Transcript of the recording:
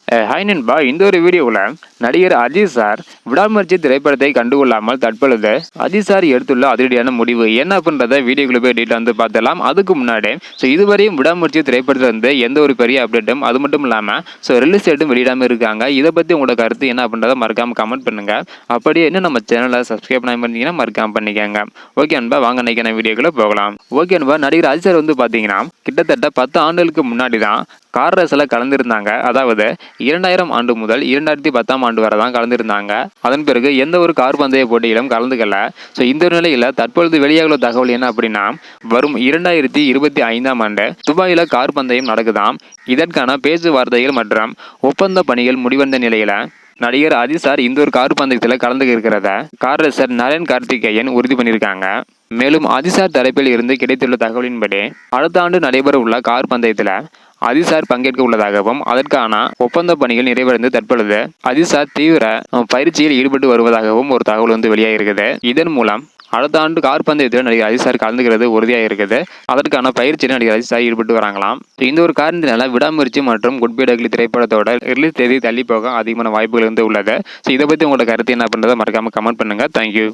Hi நண்பா, இந்த ஒரு வீடியோவில் நடிகர் அஜித் சார் விடாமுயற்சி திரைப்படத்தை கண்டுகொள்ளாமல் தற்பொழுது அஜித் சார் எடுத்துள்ள அதிரடியான முடிவு என்ன அப்படின்றத வீடியோக்குள்ள போய் டீட்டெயில் வந்து பார்த்தலாம். அதுக்கு முன்னாடி இதுவரையும் விடாமுயற்சி திரைப்படத்தில் வந்து எந்த ஒரு பெரிய அப்டேட்டும் அது மட்டும் இல்லாமல் ரிலீஸ் டேட்டும் வெளியிடாமல் இருக்காங்க. இதை பற்றி உங்களோட கருத்து என்ன அப்படின்றத மறக்காமல் கமெண்ட் பண்ணுங்க. அப்படியே என்ன நம்ம சேனலை சப்ஸ்கிரைப் பண்ணி பண்ணிங்கன்னா மறக்காம பண்ணிக்கோங்க. ஓகே நண்பா, வாங்க நினைக்கிற வீடியோக்குள்ள போகலாம். ஓகே நண்பா, நடிகர் அஜித் சார் வந்து பார்த்தீங்கன்னா கிட்டத்தட்ட 10 ஆண்டுகளுக்கு முன்னாடி தான் கார் ரேஸில் கலந்துருந்தாங்க. அதாவது 2000 ஆண்டு முதல் 2010 ஆண்டு வரை தான் கலந்துருந்தாங்க. அதன் பிறகு எந்த ஒரு கார் பந்தய போட்டியிலும் கலந்துக்கல. இந்த நிலையில் தற்பொழுது வெளியாகுள்ள தகவல் என்ன அப்படின்னா, வரும் 2025 ஆண்டு துபாயில் கார் பந்தயம் நடக்குதாம். இதற்கான பேச்சுவார்த்தைகள் மற்றும் ஒப்பந்த பணிகள் முடிவடைந்த நிலையில நடிகர் அஜித் சார் இந்த ஒரு கார் பந்தயத்தில் கலந்துக்க இருக்கிறத கார் ரேசர் நரேன் கார்த்திகேயன் உறுதி பண்ணியிருக்காங்க. மேலும் அஜித் சார் தரப்பில் இருந்து கிடைத்துள்ள தகவலின்படி அடுத்த ஆண்டு நடைபெற உள்ள கார் பந்தயத்தில் அஜித் சார் பங்கேற்க உள்ளதாகவும் அதற்கான ஒப்பந்த பணிகள் நிறைவடைந்து தற்பொழுது அஜித் சார் தீவிர பயிற்சியில் ஈடுபட்டு வருவதாகவும் ஒரு தகவல் வந்து வெளியாகிருக்குது. இதன் மூலம் அடுத்த ஆண்டு கார் பந்தயத்தில் நடிகர் அஜித் சார் கலந்துக்கிறது உறுதியாக இருக்குது. அதற்கான பயிற்சியில் நடிகர் அஜித் சார் ஈடுபட்டு வராங்களாம். இந்த ஒரு காரணத்தினால விடாமுயற்சி மற்றும் குட் பை டக்லி திரைப்படத்தோட ரிலீஸ் தேதி தள்ளி போக அதிகமான வாய்ப்புகள் வந்து உள்ளது. இதை பற்றி உங்களோட கருத்து என்ன அப்படின்றத மறக்காம கமெண்ட் பண்ணுங்க. தேங்க்யூ.